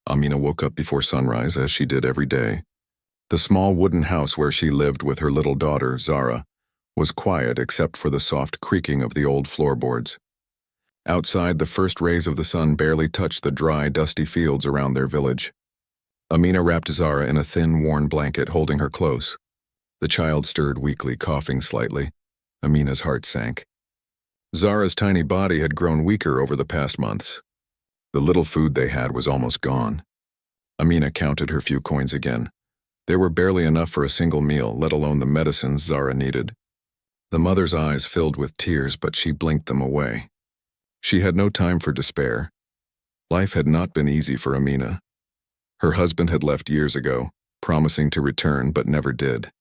Amina woke up before sunrise, as she did every day. The small wooden house where she lived with her little daughter, Zara, was quiet except for the soft creaking of the old floorboards. Outside, the first rays of the sun barely touched the dry, dusty fields around their village. Amina wrapped Zara in a thin, worn blanket, holding her close. The child stirred weakly, coughing slightly. Amina's heart sank. Zara's tiny body had grown weaker over the past months. The little food they had was almost gone. Amina counted her few coins again. There were barely enough for a single meal, let alone the medicines Zara needed. The mother's eyes filled with tears, but she blinked them away. She had no time for despair. Life had not been easy for Amina. Her husband had left years ago, promising to return, but never did.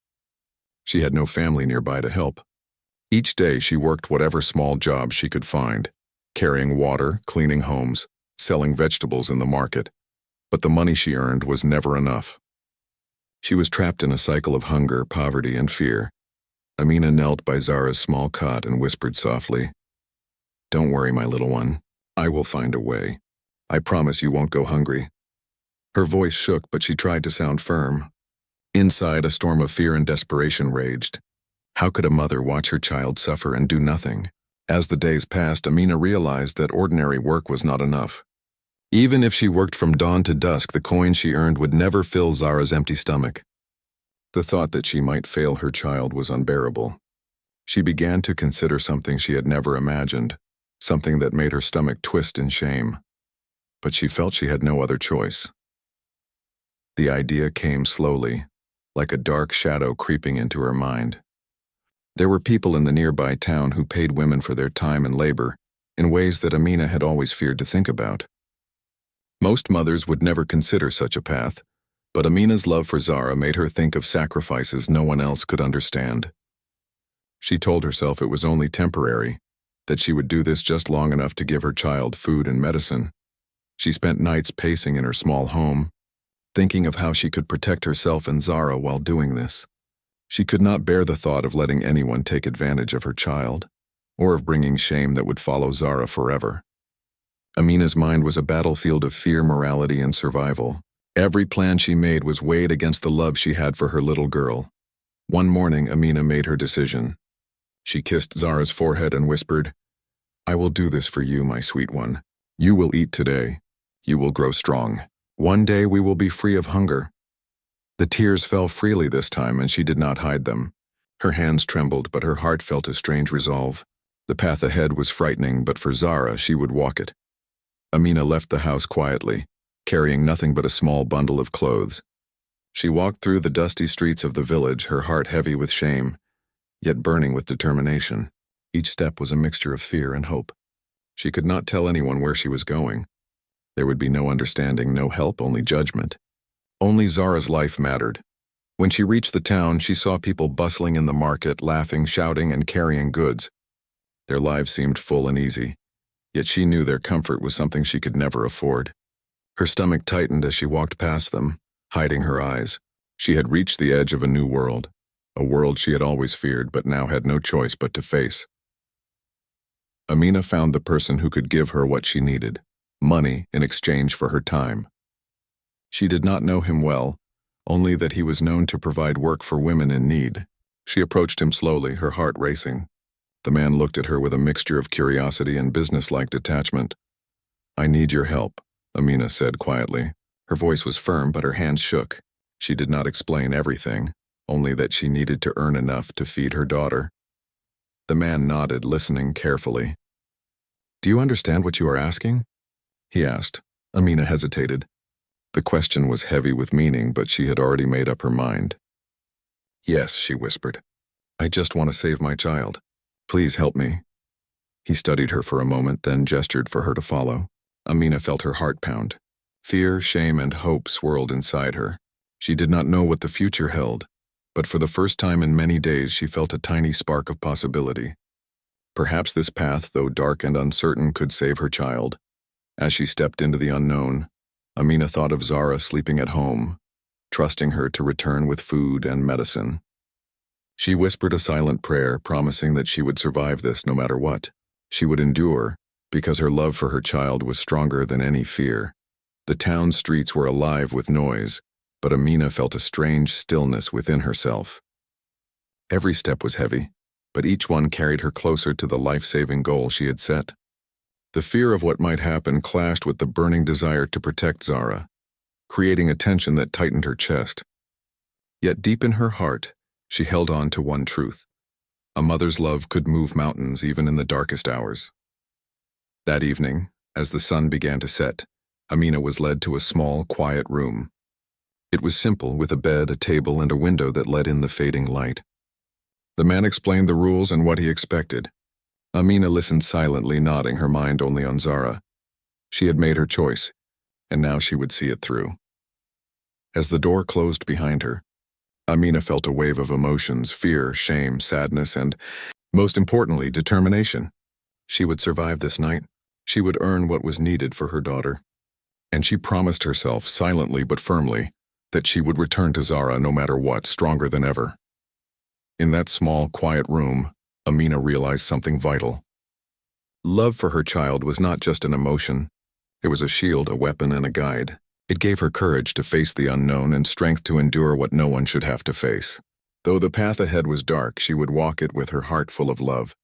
She had no family nearby to help. Each day she worked whatever small job she could find, carrying water, cleaning homes, selling vegetables in the market. But the money she earned was never enough. She was trapped in a cycle of hunger, poverty, and fear. Amina knelt by Zara's small cot and whispered softly, "Don't worry, my little one. I will find a way. I promise you won't go hungry." Her voice shook, but she tried to sound firm. Inside, a storm of fear and desperation raged. How could a mother watch her child suffer and do nothing? As the days passed, Amina realized that ordinary work was not enough. Even if she worked from dawn to dusk, the coin she earned would never fill Zara's empty stomach. The thought that she might fail her child was unbearable. She began to consider something she had never imagined, something that made her stomach twist in shame. But she felt she had no other choice. The idea came slowly, like a dark shadow creeping into her mind. There were people in the nearby town who paid women for their time and labor in ways that Amina had always feared to think about. Most mothers would never consider such a path, but Amina's love for Zara made her think of sacrifices no one else could understand. She told herself it was only temporary, that she would do this just long enough to give her child food and medicine. She spent nights pacing in her small home, thinking of how she could protect herself and Zara while doing this. She could not bear the thought of letting anyone take advantage of her child, or of bringing shame that would follow Zara forever. Amina's mind was a battlefield of fear, morality, and survival. Every plan she made was weighed against the love she had for her little girl. One morning, Amina made her decision. She kissed Zara's forehead and whispered, "I will do this for you, my sweet one. You will eat today. You will grow strong. One day we will be free of hunger." The tears fell freely this time, and she did not hide them. Her hands trembled, but her heart felt a strange resolve. The path ahead was frightening, but for Zara, she would walk it. Amina left the house quietly, carrying nothing but a small bundle of clothes. She walked through the dusty streets of the village, her heart heavy with shame, yet burning with determination. Each step was a mixture of fear and hope. She could not tell anyone where she was going. There would be no understanding, no help, only judgment. Only Zara's life mattered. When she reached the town, she saw people bustling in the market, laughing, shouting, and carrying goods. Their lives seemed full and easy, yet she knew their comfort was something she could never afford. Her stomach tightened as she walked past them, hiding her eyes. She had reached the edge of a new world, a world she had always feared but now had no choice but to face. Amina found the person who could give her what she needed, money in exchange for her time. She did not know him well, only that he was known to provide work for women in need. She approached him slowly, her heart racing. The man looked at her with a mixture of curiosity and businesslike detachment. "I need your help," Amina said quietly. Her voice was firm, but her hands shook. She did not explain everything, only that she needed to earn enough to feed her daughter. The man nodded, listening carefully. "Do you understand what you are asking?" he asked. Amina hesitated. The question was heavy with meaning, but she had already made up her mind. "Yes," she whispered. "I just want to save my child. Please help me." He studied her for a moment, then gestured for her to follow. Amina felt her heart pound. Fear, shame, and hope swirled inside her. She did not know what the future held, but for the first time in many days she felt a tiny spark of possibility. Perhaps this path, though dark and uncertain, could save her child. As she stepped into the unknown, Amina thought of Zara sleeping at home, trusting her to return with food and medicine. She whispered a silent prayer, promising that she would survive this no matter what. She would endure, because her love for her child was stronger than any fear. The town streets were alive with noise, but Amina felt a strange stillness within herself. Every step was heavy, but each one carried her closer to the life-saving goal she had set. The fear of what might happen clashed with the burning desire to protect Zara, creating a tension that tightened her chest. Yet deep in her heart, she held on to one truth. A mother's love could move mountains even in the darkest hours. That evening, as the sun began to set, Amina was led to a small, quiet room. It was simple, with a bed, a table, and a window that let in the fading light. The man explained the rules and what he expected. Amina listened silently, nodding, her mind only on Zara. She had made her choice, and now she would see it through. As the door closed behind her, Amina felt a wave of emotions: fear, shame, sadness, and, most importantly, determination. She would survive this night. She would earn what was needed for her daughter. And she promised herself, silently but firmly, that she would return to Zara no matter what, stronger than ever. In that small, quiet room, Amina realized something vital. Love for her child was not just an emotion. It was a shield, a weapon, and a guide. It gave her courage to face the unknown and strength to endure what no one should have to face. Though the path ahead was dark, she would walk it with her heart full of love.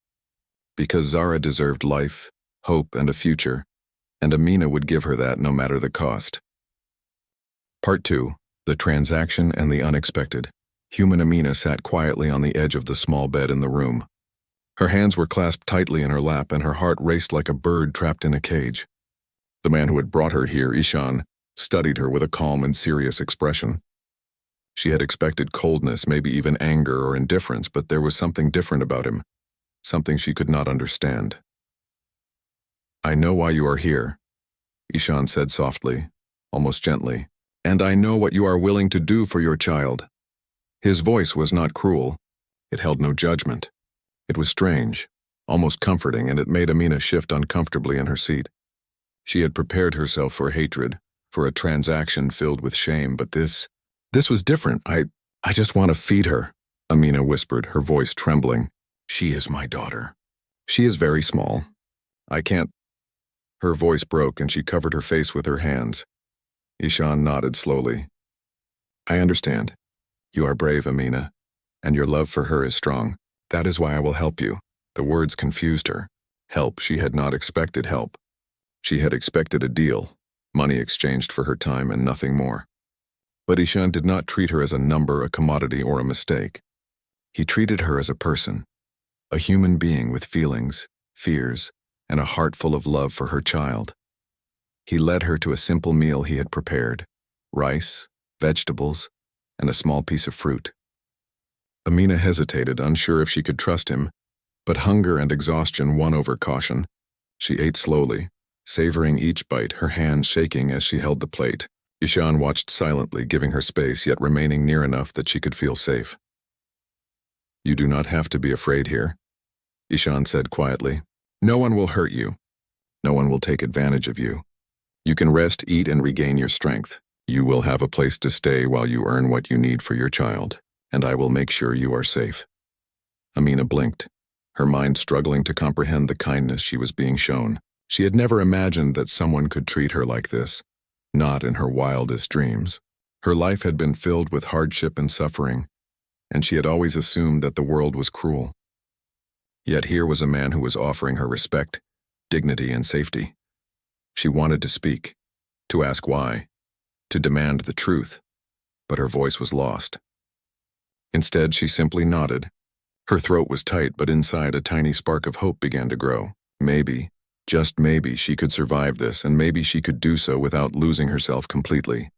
Because Zara deserved life, hope, and a future, and Amina would give her that no matter the cost. Part 2. The Transaction and the Unexpected. Human Amina sat quietly on the edge of the small bed in the room. Her hands were clasped tightly in her lap, and her heart raced like a bird trapped in a cage. The man who had brought her here, Ishan, studied her with a calm and serious expression. She had expected coldness, maybe even anger or indifference, but there was something different about him, something she could not understand. "I know why you are here," Ishan said softly, almost gently, "and I know what you are willing to do for your child." His voice was not cruel. It held no judgment. It was strange, almost comforting, and it made Amina shift uncomfortably in her seat. She had prepared herself for hatred, for a transaction filled with shame, but this was different. I just want to feed her," Amina whispered, her voice trembling. "She is my daughter. She is very small. I can't—" Her voice broke and she covered her face with her hands. Ishan nodded slowly. "I understand. You are brave, Amina, and your love for her is strong. That is why I will help you." The words confused her. Help. She had not expected help. She had expected a deal, money exchanged for her time and nothing more. But Ishan did not treat her as a number, a commodity, or a mistake. He treated her as a person, a human being with feelings, fears, and a heart full of love for her child. He led her to a simple meal he had prepared: rice, vegetables, and a small piece of fruit. Amina hesitated, unsure if she could trust him, but hunger and exhaustion won over caution. She ate slowly, savoring each bite, her hands shaking as she held the plate. Ishan watched silently, giving her space, yet remaining near enough that she could feel safe. "You do not have to be afraid here," Ishan said quietly. "No one will hurt you. No one will take advantage of you. You can rest, eat, and regain your strength. You will have a place to stay while you earn what you need for your child, and I will make sure you are safe." Amina blinked, her mind struggling to comprehend the kindness she was being shown. She had never imagined that someone could treat her like this, not in her wildest dreams. Her life had been filled with hardship and suffering, and she had always assumed that the world was cruel. Yet here was a man who was offering her respect, dignity, and safety. She wanted to speak, to ask why, to demand the truth, but her voice was lost. Instead, she simply nodded. Her throat was tight, but inside a tiny spark of hope began to grow. Maybe, just maybe, she could survive this, and maybe she could do so without losing herself completely.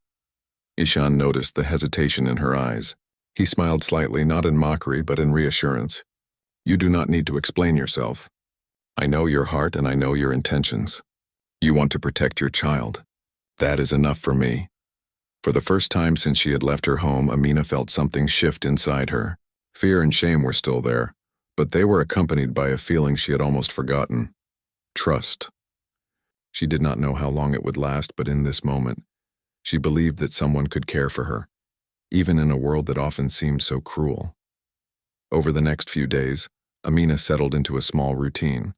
Ishan noticed the hesitation in her eyes. He smiled slightly, not in mockery, but in reassurance. "You do not need to explain yourself. I know your heart and I know your intentions. You want to protect your child. That is enough for me." For the first time since she had left her home, Amina felt something shift inside her. Fear and shame were still there, but they were accompanied by a feeling she had almost forgotten: trust. She did not know how long it would last, but in this moment, she believed that someone could care for her, even in a world that often seemed so cruel. Over the next few days, Amina settled into a small routine.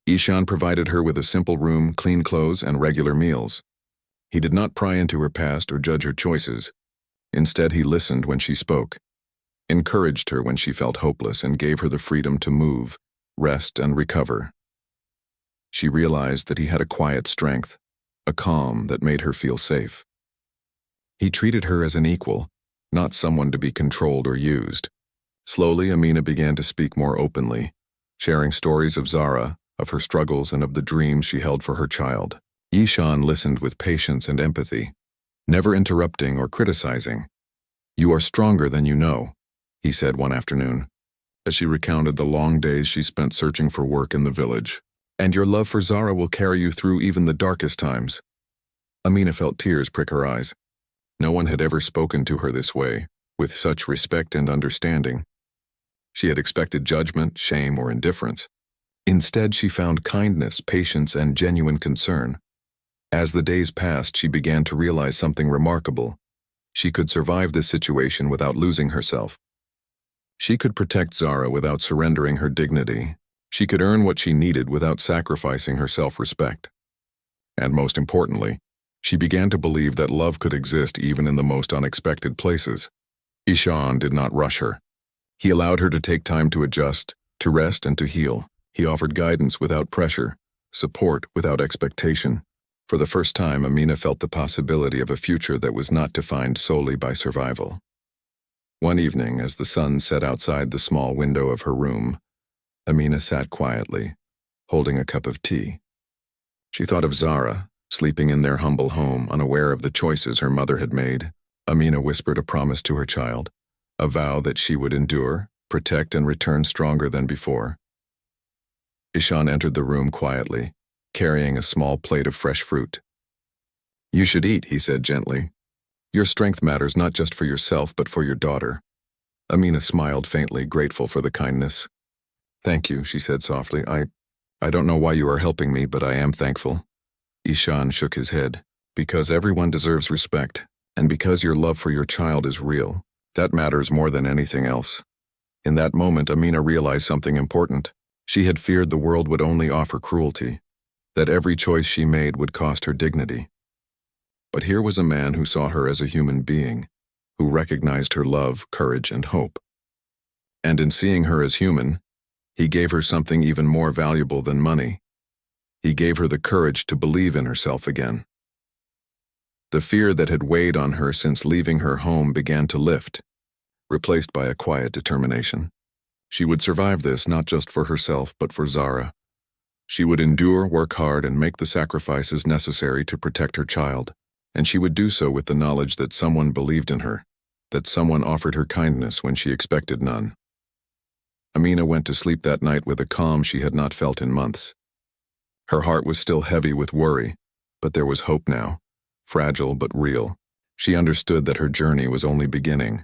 Ishan provided her with a simple room, clean clothes, and regular meals. He did not pry into her past or judge her choices. Instead, he listened when she spoke, encouraged her when she felt hopeless, and gave her the freedom to move, rest, and recover. She realized that he had a quiet strength, a calm that made her feel safe. He treated her as an equal, not someone to be controlled or used. Slowly, Amina began to speak more openly, sharing stories of Zara, of her struggles, and of the dreams she held for her child. Ishan listened with patience and empathy, never interrupting or criticizing. "You are stronger than you know," he said one afternoon, as she recounted the long days she spent searching for work in the village. "And your love for Zara will carry you through even the darkest times." Amina felt tears prick her eyes. No one had ever spoken to her this way, with such respect and understanding. She had expected judgment, shame, or indifference. Instead, she found kindness, patience, and genuine concern. As the days passed, she began to realize something remarkable. She could survive this situation without losing herself. She could protect Zara without surrendering her dignity. She could earn what she needed without sacrificing her self-respect. And most importantly, she began to believe that love could exist even in the most unexpected places. Ishan did not rush her. He allowed her to take time to adjust, to rest, and to heal. He offered guidance without pressure, support without expectation. For the first time, Amina felt the possibility of a future that was not defined solely by survival. One evening, as the sun set outside the small window of her room, Amina sat quietly, holding a cup of tea. She thought of Zara, sleeping in their humble home, unaware of the choices her mother had made. Amina whispered a promise to her child, a vow that she would endure, protect, and return stronger than before. Ishan entered the room quietly, carrying a small plate of fresh fruit. "You should eat," he said gently. "Your strength matters not just for yourself, but for your daughter." Amina smiled faintly, grateful for the kindness. "Thank you," she said softly. I don't know why you are helping me, but I am thankful." Ishan shook his head. "Because everyone deserves respect, and because your love for your child is real, that matters more than anything else." In that moment, Amina realized something important. She had feared the world would only offer cruelty, that every choice she made would cost her dignity. But here was a man who saw her as a human being, who recognized her love, courage, and hope. And in seeing her as human, he gave her something even more valuable than money. He gave her the courage to believe in herself again. The fear that had weighed on her since leaving her home began to lift, replaced by a quiet determination. She would survive this not just for herself, but for Zara. She would endure, work hard, and make the sacrifices necessary to protect her child. And she would do so with the knowledge that someone believed in her, that someone offered her kindness when she expected none. Amina went to sleep that night with a calm she had not felt in months. Her heart was still heavy with worry, but there was hope now, fragile but real. She understood that her journey was only beginning,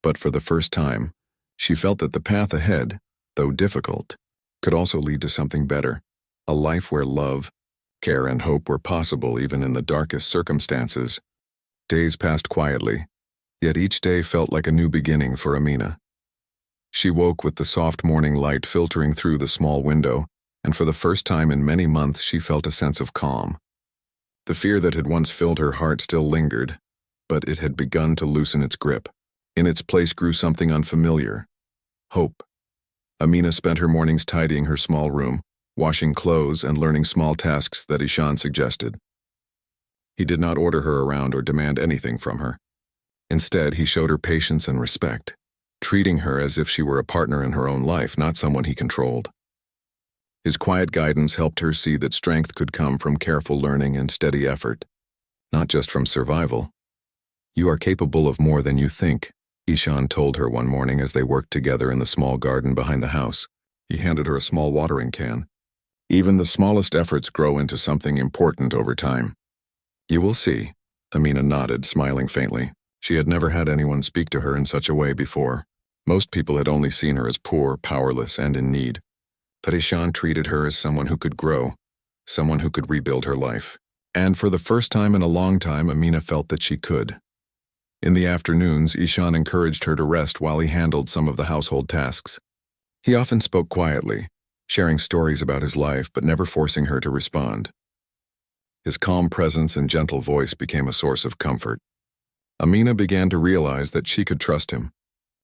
but for the first time, she felt that the path ahead, though difficult, could also lead to something better, a life where love, care, and hope were possible even in the darkest circumstances. Days passed quietly, yet each day felt like a new beginning for Amina. She woke with the soft morning light filtering through the small window, and for the first time in many months she felt a sense of calm. The fear that had once filled her heart still lingered, but it had begun to loosen its grip. In its place grew something unfamiliar: hope. Amina spent her mornings tidying her small room, washing clothes, and learning small tasks that Ishan suggested. He did not order her around or demand anything from her. Instead, he showed her patience and respect, treating her as if she were a partner in her own life, not someone he controlled. His quiet guidance helped her see that strength could come from careful learning and steady effort, not just from survival. "You are capable of more than you think," Ishan told her one morning as they worked together in the small garden behind the house. He handed her a small watering can. "Even the smallest efforts grow into something important over time." "You will see," Amina nodded, smiling faintly. She had never had anyone speak to her in such a way before. Most people had only seen her as poor, powerless, and in need. But Ishan treated her as someone who could grow, someone who could rebuild her life. And for the first time in a long time, Amina felt that she could. In the afternoons, Ishan encouraged her to rest while he handled some of the household tasks. He often spoke quietly, sharing stories about his life but never forcing her to respond. His calm presence and gentle voice became a source of comfort. Amina began to realize that she could trust him.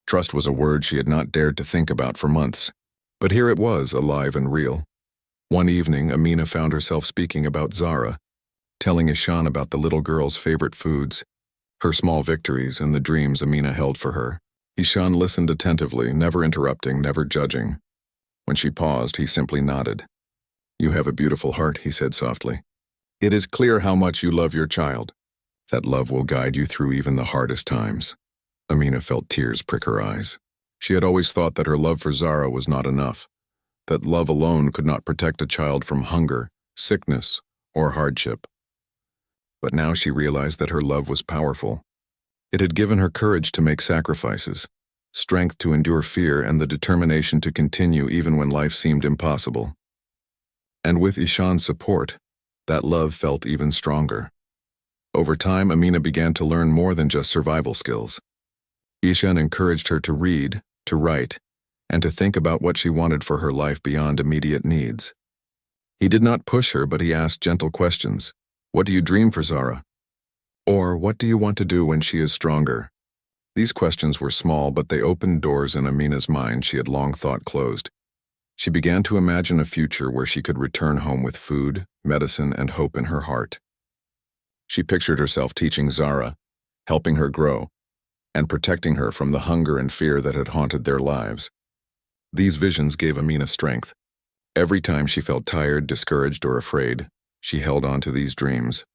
Trust was a word she had not dared to think about for months, but here it was, alive and real. One evening, Amina found herself speaking about Zara, telling Ishan about the little girl's favorite foods, her small victories, and the dreams Amina held for her. Ishan listened attentively, never interrupting, never judging. When she paused, he simply nodded. "You have a beautiful heart," he said softly. "It is clear how much you love your child. That love will guide you through even the hardest times." Amina felt tears prick her eyes. She had always thought that her love for Zara was not enough, that love alone could not protect a child from hunger, sickness, or hardship. But now she realized that her love was powerful. It had given her courage to make sacrifices, strength to endure fear, and the determination to continue even when life seemed impossible. And with Ishan's support, that love felt even stronger. Over time, Amina began to learn more than just survival skills. Ishan encouraged her to read, to write, and to think about what she wanted for her life beyond immediate needs. He did not push her, but he asked gentle questions. "What do you dream for Zara?" Or, "What do you want to do when she is stronger?" These questions were small, but they opened doors in Amina's mind she had long thought closed. She began to imagine a future where she could return home with food, medicine, and hope in her heart. She pictured herself teaching Zara, helping her grow, and protecting her from the hunger and fear that had haunted their lives. These visions gave Amina strength. Every time she felt tired, discouraged, or afraid, she held on to these dreams.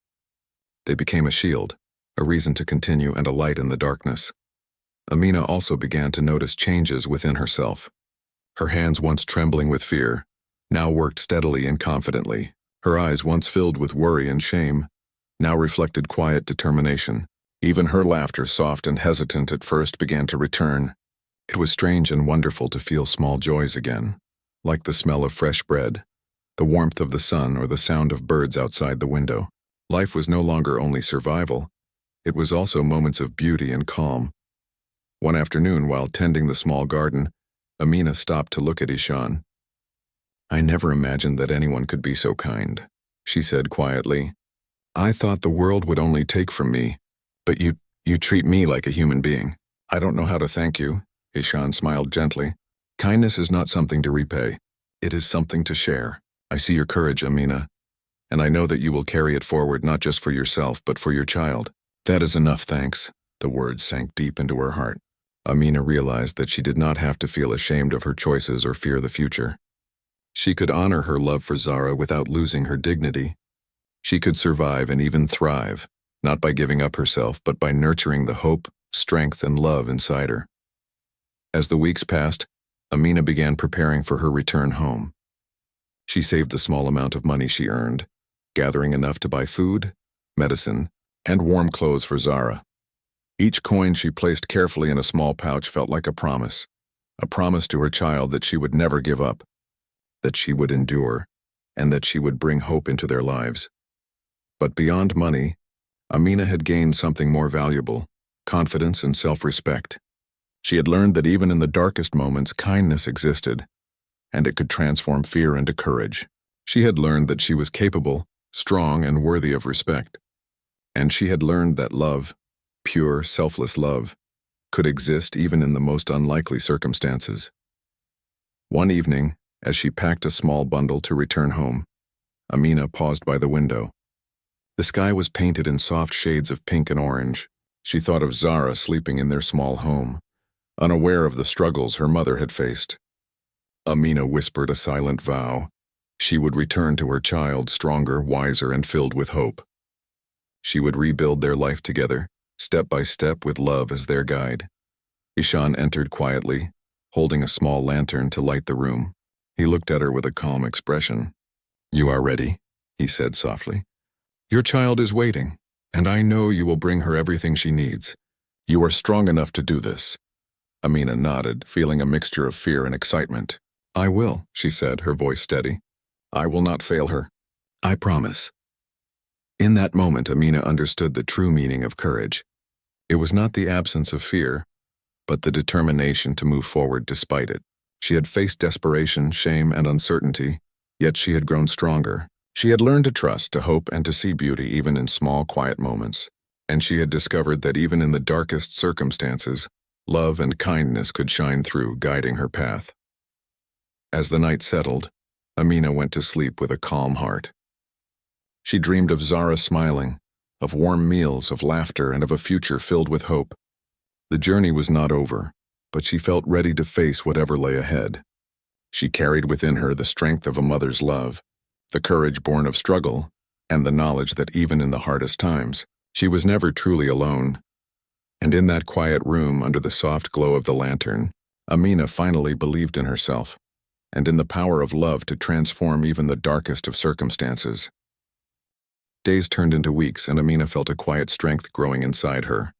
They became a shield, a reason to continue, and a light in the darkness. Amina also began to notice changes within herself. Her hands, once trembling with fear, now worked steadily and confidently. Her eyes, once filled with worry and shame, now reflected quiet determination. Even her laughter, soft and hesitant at first, began to return. It was strange and wonderful to feel small joys again, like the smell of fresh bread, the warmth of the sun, or the sound of birds outside the window. Life was no longer only survival, it was also moments of beauty and calm. One afternoon, while tending the small garden, Amina stopped to look at Ishan. "I never imagined that anyone could be so kind," she said quietly. "I thought the world would only take from me, but you treat me like a human being." "I don't know how to thank you," Ishan smiled gently. "Kindness is not something to repay. It is something to share. I see your courage, Amina, and I know that you will carry it forward not just for yourself, but for your child." "That is enough, thanks." The words sank deep into her heart. Amina realized that she did not have to feel ashamed of her choices or fear the future. She could honor her love for Zara without losing her dignity. She could survive and even thrive, not by giving up herself, but by nurturing the hope, strength, and love inside her. As the weeks passed, Amina began preparing for her return home. She saved the small amount of money she earned, gathering enough to buy food, medicine, and warm clothes for Zara. Each coin she placed carefully in a small pouch felt like a promise to her child that she would never give up, that she would endure, and that she would bring hope into their lives. But beyond money, Amina had gained something more valuable: confidence and self-respect. She had learned that even in the darkest moments, kindness existed, and it could transform fear into courage. She had learned that she was capable, strong, and worthy of respect. And she had learned that love, pure, selfless love, could exist even in the most unlikely circumstances. One evening, as she packed a small bundle to return home, Amina paused by the window. The sky was painted in soft shades of pink and orange. She thought of Zara sleeping in their small home, unaware of the struggles her mother had faced. Amina whispered a silent vow. She would return to her child stronger, wiser, and filled with hope. She would rebuild their life together, step by step, with love as their guide. Ishan entered quietly, holding a small lantern to light the room. He looked at her with a calm expression. "You are ready," he said softly. "Your child is waiting, and I know you will bring her everything she needs. You are strong enough to do this." Amina nodded, feeling a mixture of fear and excitement. "I will," she said, her voice steady. "I will not fail her. I promise." In that moment, Amina understood the true meaning of courage. It was not the absence of fear, but the determination to move forward despite it. She had faced desperation, shame, and uncertainty, yet she had grown stronger. She had learned to trust, to hope, and to see beauty even in small, quiet moments, and she had discovered that even in the darkest circumstances, love and kindness could shine through, guiding her path. As the night settled, Amina went to sleep with a calm heart. She dreamed of Zara smiling, of warm meals, of laughter, and of a future filled with hope. The journey was not over, but she felt ready to face whatever lay ahead. She carried within her the strength of a mother's love, the courage born of struggle, and the knowledge that even in the hardest times, she was never truly alone. And in that quiet room under the soft glow of the lantern, Amina finally believed in herself, and in the power of love to transform even the darkest of circumstances. Days turned into weeks, and Amina felt a quiet strength growing inside her.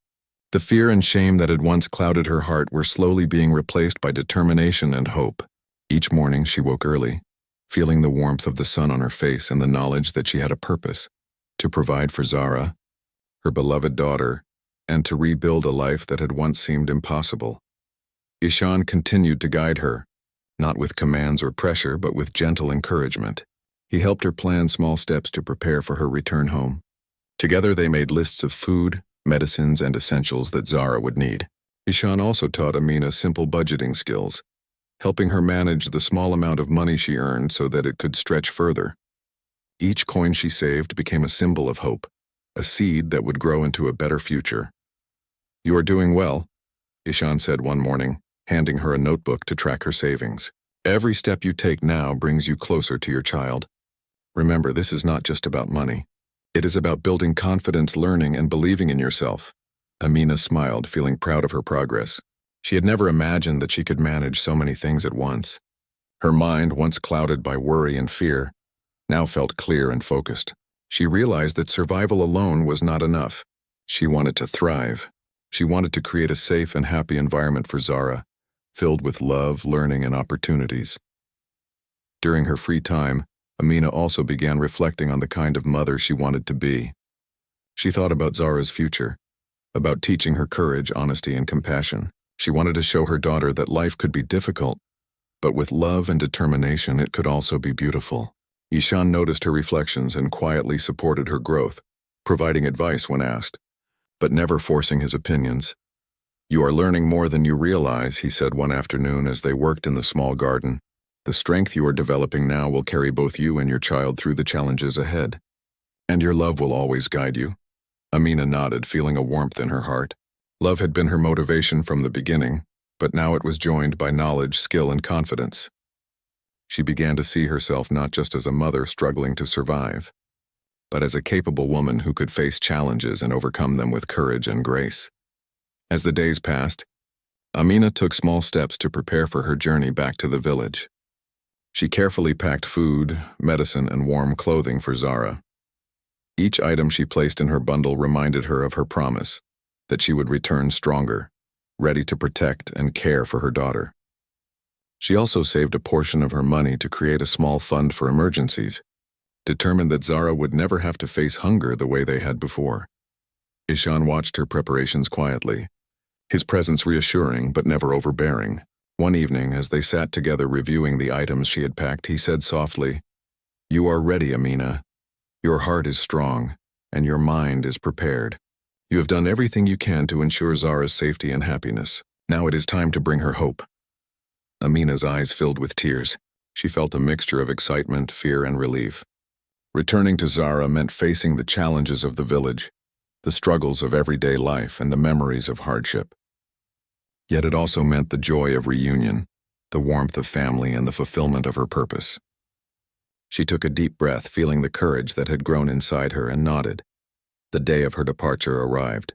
The fear and shame that had once clouded her heart were slowly being replaced by determination and hope. Each morning she woke early, feeling the warmth of the sun on her face and the knowledge that she had a purpose, to provide for Zara, her beloved daughter, and to rebuild a life that had once seemed impossible. Ishan continued to guide her, not with commands or pressure, but with gentle encouragement. He helped her plan small steps to prepare for her return home. Together they made lists of food, medicines, and essentials that Zara would need. Ishan also taught Amina simple budgeting skills, helping her manage the small amount of money she earned so that it could stretch further. Each coin she saved became a symbol of hope, a seed that would grow into a better future. "You are doing well," Ishan said one morning, handing her a notebook to track her savings. "Every step you take now brings you closer to your child. Remember, this is not just about money. It is about building confidence, learning, and believing in yourself." Amina smiled, feeling proud of her progress. She had never imagined that she could manage so many things at once. Her mind, once clouded by worry and fear, now felt clear and focused. She realized that survival alone was not enough. She wanted to thrive. She wanted to create a safe and happy environment for Zara, filled with love, learning, and opportunities. During her free time, Amina also began reflecting on the kind of mother she wanted to be. She thought about Zara's future, about teaching her courage, honesty, and compassion. She wanted to show her daughter that life could be difficult, but with love and determination it could also be beautiful. Ishan noticed her reflections and quietly supported her growth, providing advice when asked, but never forcing his opinions. "You are learning more than you realize," he said one afternoon as they worked in the small garden. "The strength you are developing now will carry both you and your child through the challenges ahead. And your love will always guide you." Amina nodded, feeling a warmth in her heart. Love had been her motivation from the beginning, but now it was joined by knowledge, skill, and confidence. She began to see herself not just as a mother struggling to survive, but as a capable woman who could face challenges and overcome them with courage and grace. As the days passed, Amina took small steps to prepare for her journey back to the village. She carefully packed food, medicine, and warm clothing for Zara. Each item she placed in her bundle reminded her of her promise, that she would return stronger, ready to protect and care for her daughter. She also saved a portion of her money to create a small fund for emergencies, determined that Zara would never have to face hunger the way they had before. Ishan watched her preparations quietly, his presence reassuring but never overbearing. One evening, as they sat together reviewing the items she had packed, he said softly, "You are ready, Amina. Your heart is strong, and your mind is prepared. You have done everything you can to ensure Zara's safety and happiness. Now it is time to bring her hope." Amina's eyes filled with tears. She felt a mixture of excitement, fear, and relief. Returning to Zara meant facing the challenges of the village, the struggles of everyday life, and the memories of hardship. Yet it also meant the joy of reunion, the warmth of family, and the fulfillment of her purpose. She took a deep breath, feeling the courage that had grown inside her, and nodded. The day of her departure arrived.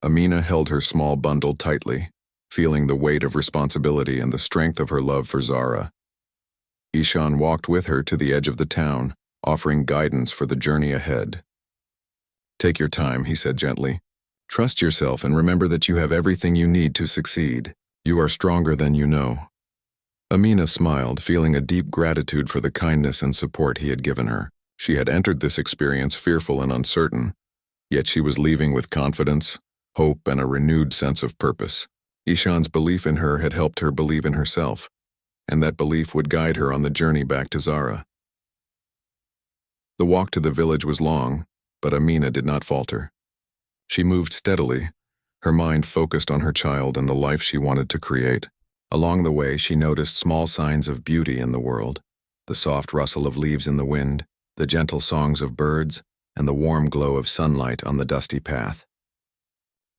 Amina held her small bundle tightly, feeling the weight of responsibility and the strength of her love for Zara. Ishan walked with her to the edge of the town, offering guidance for the journey ahead. "Take your time," he said gently. "Trust yourself and remember that you have everything you need to succeed. You are stronger than you know." Amina smiled, feeling a deep gratitude for the kindness and support he had given her. She had entered this experience fearful and uncertain, yet she was leaving with confidence, hope, and a renewed sense of purpose. Ishan's belief in her had helped her believe in herself, and that belief would guide her on the journey back to Zara. The walk to the village was long, but Amina did not falter. She moved steadily, her mind focused on her child and the life she wanted to create. Along the way, she noticed small signs of beauty in the world, the soft rustle of leaves in the wind, the gentle songs of birds, and the warm glow of sunlight on the dusty path.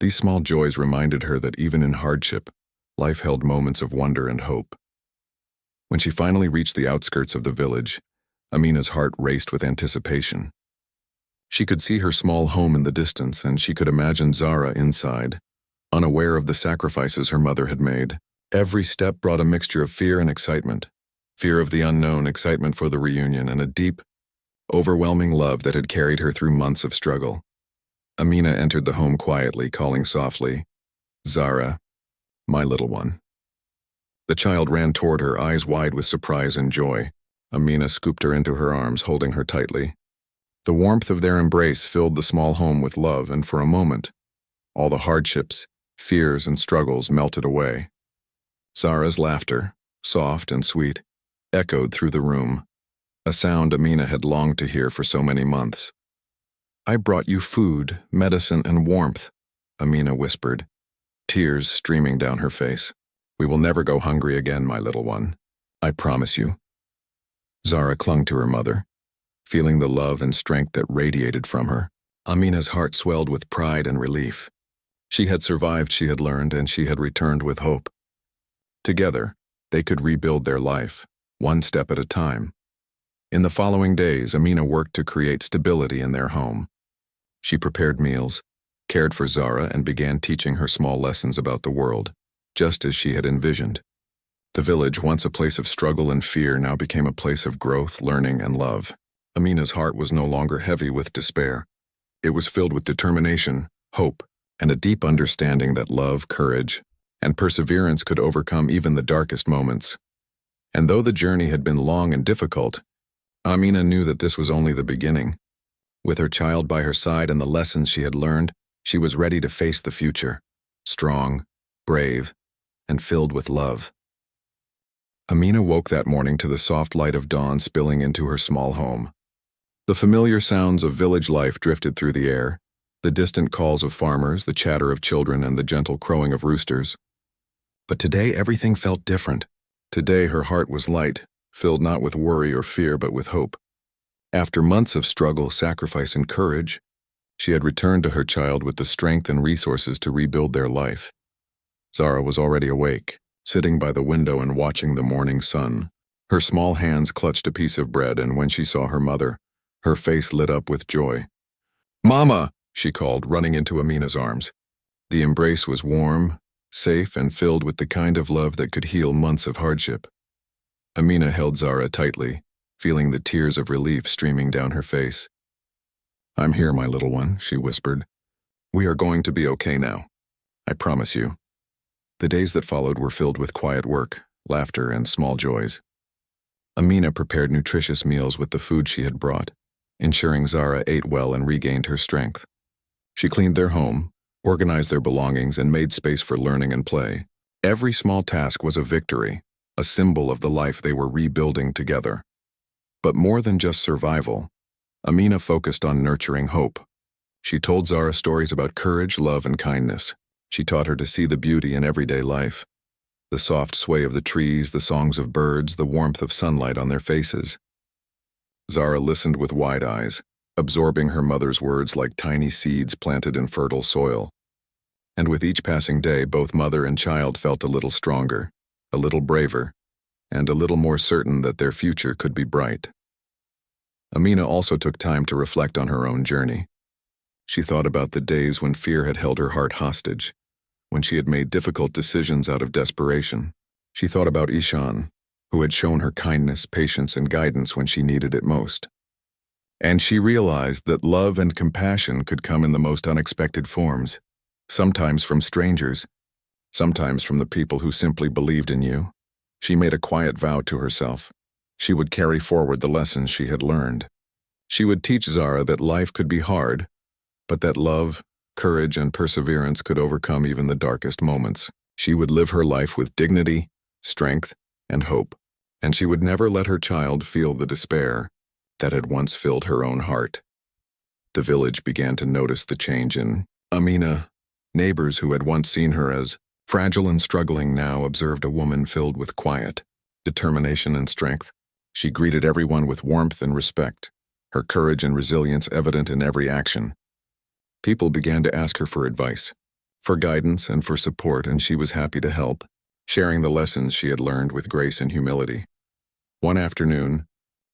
These small joys reminded her that even in hardship, life held moments of wonder and hope. When she finally reached the outskirts of the village, Amina's heart raced with anticipation. She could see her small home in the distance, and she could imagine Zara inside, unaware of the sacrifices her mother had made. Every step brought a mixture of fear and excitement. Fear of the unknown, excitement for the reunion, and a deep, overwhelming love that had carried her through months of struggle. Amina entered the home quietly, calling softly, "Zara, my little one." The child ran toward her, eyes wide with surprise and joy. Amina scooped her into her arms, holding her tightly. The warmth of their embrace filled the small home with love, and for a moment, all the hardships, fears, and struggles melted away. Zara's laughter, soft and sweet, echoed through the room, a sound Amina had longed to hear for so many months. "I brought you food, medicine, and warmth," Amina whispered, tears streaming down her face. "We will never go hungry again, my little one. I promise you." Zara clung to her mother, feeling the love and strength that radiated from her. Amina's heart swelled with pride and relief. She had survived, she had learned, and she had returned with hope. Together, they could rebuild their life, one step at a time. In the following days, Amina worked to create stability in their home. She prepared meals, cared for Zara, and began teaching her small lessons about the world, just as she had envisioned. The village, once a place of struggle and fear, now became a place of growth, learning, and love. Amina's heart was no longer heavy with despair. It was filled with determination, hope, and a deep understanding that love, courage, and perseverance could overcome even the darkest moments. And though the journey had been long and difficult, Amina knew that this was only the beginning. With her child by her side and the lessons she had learned, she was ready to face the future, strong, brave, and filled with love. Amina woke that morning to the soft light of dawn spilling into her small home. The familiar sounds of village life drifted through the air, the distant calls of farmers, the chatter of children, and the gentle crowing of roosters. But today everything felt different. Today her heart was light, filled not with worry or fear but with hope. After months of struggle, sacrifice, and courage, she had returned to her child with the strength and resources to rebuild their life. Zara was already awake, sitting by the window and watching the morning sun. Her small hands clutched a piece of bread, and when she saw her mother, her face lit up with joy. "Mama!" she called, running into Amina's arms. The embrace was warm, safe, and filled with the kind of love that could heal months of hardship. Amina held Zara tightly, feeling the tears of relief streaming down her face. "I'm here, my little one," she whispered. "We are going to be okay now. I promise you." The days that followed were filled with quiet work, laughter, and small joys. Amina prepared nutritious meals with the food she had brought, ensuring Zara ate well and regained her strength. She cleaned their home, organized their belongings, and made space for learning and play. Every small task was a victory, a symbol of the life they were rebuilding together. But more than just survival, Amina focused on nurturing hope. She told Zara stories about courage, love, and kindness. She taught her to see the beauty in everyday life, the soft sway of the trees, the songs of birds, the warmth of sunlight on their faces. Zara listened with wide eyes, absorbing her mother's words like tiny seeds planted in fertile soil. And with each passing day, both mother and child felt a little stronger, a little braver, and a little more certain that their future could be bright. Amina also took time to reflect on her own journey. She thought about the days when fear had held her heart hostage, when she had made difficult decisions out of desperation. She thought about Ishan, who had shown her kindness, patience, and guidance when she needed it most. And she realized that love and compassion could come in the most unexpected forms, sometimes from strangers, sometimes from the people who simply believed in you. She made a quiet vow to herself. She would carry forward the lessons she had learned. She would teach Zara that life could be hard, but that love, courage, and perseverance could overcome even the darkest moments. She would live her life with dignity, strength, and hope, and she would never let her child feel the despair, that had once filled her own heart. The village began to notice the change in Amina. Neighbors who had once seen her as fragile and struggling now observed a woman filled with quiet, determination and strength. She greeted everyone with warmth and respect, her courage and resilience evident in every action. People began to ask her for advice, for guidance and for support, and she was happy to help, sharing the lessons she had learned with grace and humility. One afternoon,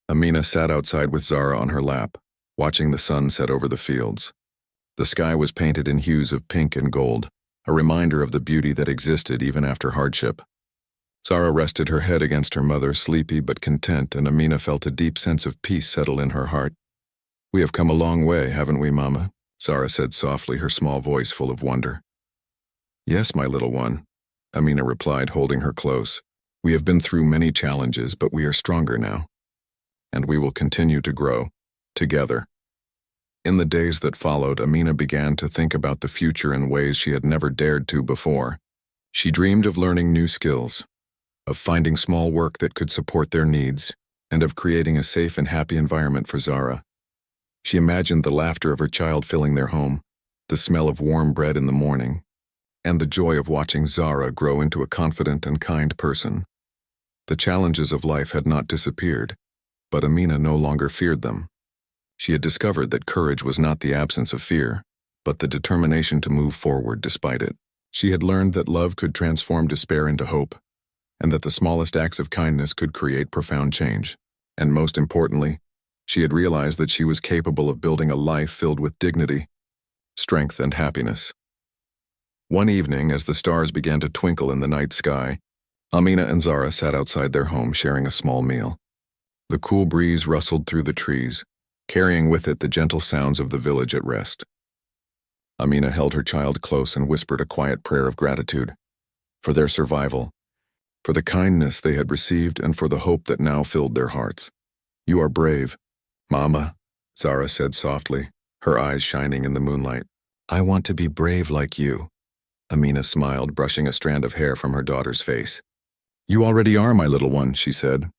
Amina sat outside with Zara on her lap, watching the sun set over the fields. The sky was painted in hues of pink and gold, a reminder of the beauty that existed even after hardship. Zara rested her head against her mother, sleepy but content, and Amina felt a deep sense of peace settle in her heart. "We have come a long way, haven't we, Mama?" Zara said softly, her small voice full of wonder. "Yes, my little one," Amina replied, holding her close. "We have been through many challenges, but we are stronger now. And we will continue to grow, together." In the days that followed, Amina began to think about the future in ways she had never dared to before. She dreamed of learning new skills, of finding small work that could support their needs, and of creating a safe and happy environment for Zara. She imagined the laughter of her child filling their home, the smell of warm bread in the morning, and the joy of watching Zara grow into a confident and kind person. The challenges of life had not disappeared, but Amina no longer feared them. She had discovered that courage was not the absence of fear, but the determination to move forward despite it. She had learned that love could transform despair into hope, and that the smallest acts of kindness could create profound change. And most importantly, she had realized that she was capable of building a life filled with dignity, strength, and happiness. One evening, as the stars began to twinkle in the night sky, Amina and Zara sat outside their home sharing a small meal. The cool breeze rustled through the trees, carrying with it the gentle sounds of the village at rest. Amina held her child close and whispered a quiet prayer of gratitude for their survival, for the kindness they had received, and for the hope that now filled their hearts. "You are brave, Mama," Zara said softly, her eyes shining in the moonlight. "I want to be brave like you." Amina smiled, brushing a strand of hair from her daughter's face. "You already are, my little one," she said.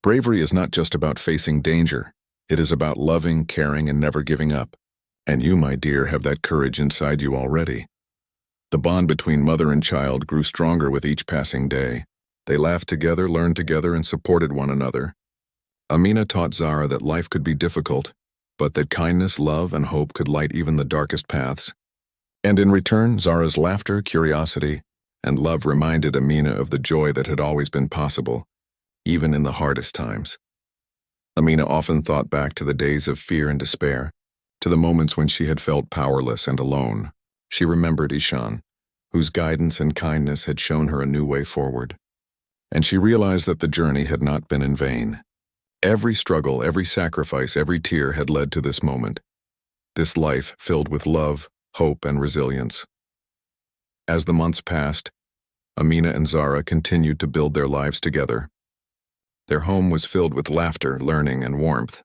"Bravery is not just about facing danger. It is about loving, caring, and never giving up. And you, my dear, have that courage inside you already." The bond between mother and child grew stronger with each passing day. They laughed together, learned together, and supported one another. Amina taught Zara that life could be difficult, but that kindness, love, and hope could light even the darkest paths. And in return, Zara's laughter, curiosity, and love reminded Amina of the joy that had always been possible, even in the hardest times. Amina often thought back to the days of fear and despair, to the moments when she had felt powerless and alone. She remembered Ishan, whose guidance and kindness had shown her a new way forward. And she realized that the journey had not been in vain. Every struggle, every sacrifice, every tear had led to this moment, this life filled with love, hope, and resilience. As the months passed, Amina and Zara continued to build their lives together. Their home was filled with laughter, learning, and warmth.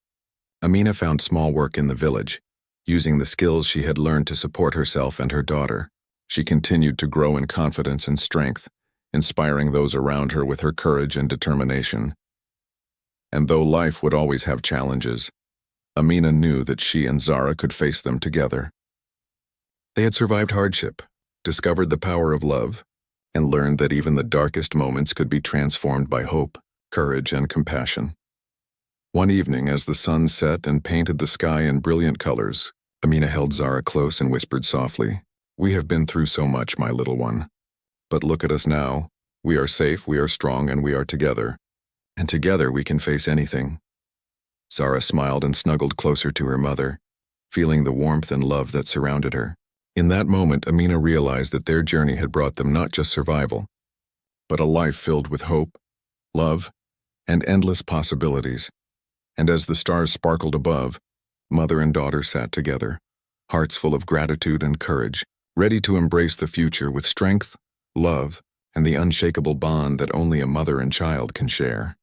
Amina found small work in the village, using the skills she had learned to support herself and her daughter. She continued to grow in confidence and strength, inspiring those around her with her courage and determination. And though life would always have challenges, Amina knew that she and Zara could face them together. They had survived hardship, discovered the power of love, and learned that even the darkest moments could be transformed by hope, courage, and compassion. One evening, as the sun set and painted the sky in brilliant colors, Amina held Zara close and whispered softly, "We have been through so much, my little one. But look at us now. We are safe, we are strong, and we are together. And together we can face anything." Zara smiled and snuggled closer to her mother, feeling the warmth and love that surrounded her. In that moment, Amina realized that their journey had brought them not just survival, but a life filled with hope, love, and endless possibilities. And as the stars sparkled above, mother and daughter sat together, hearts full of gratitude and courage, ready to embrace the future with strength, love, and the unshakable bond that only a mother and child can share.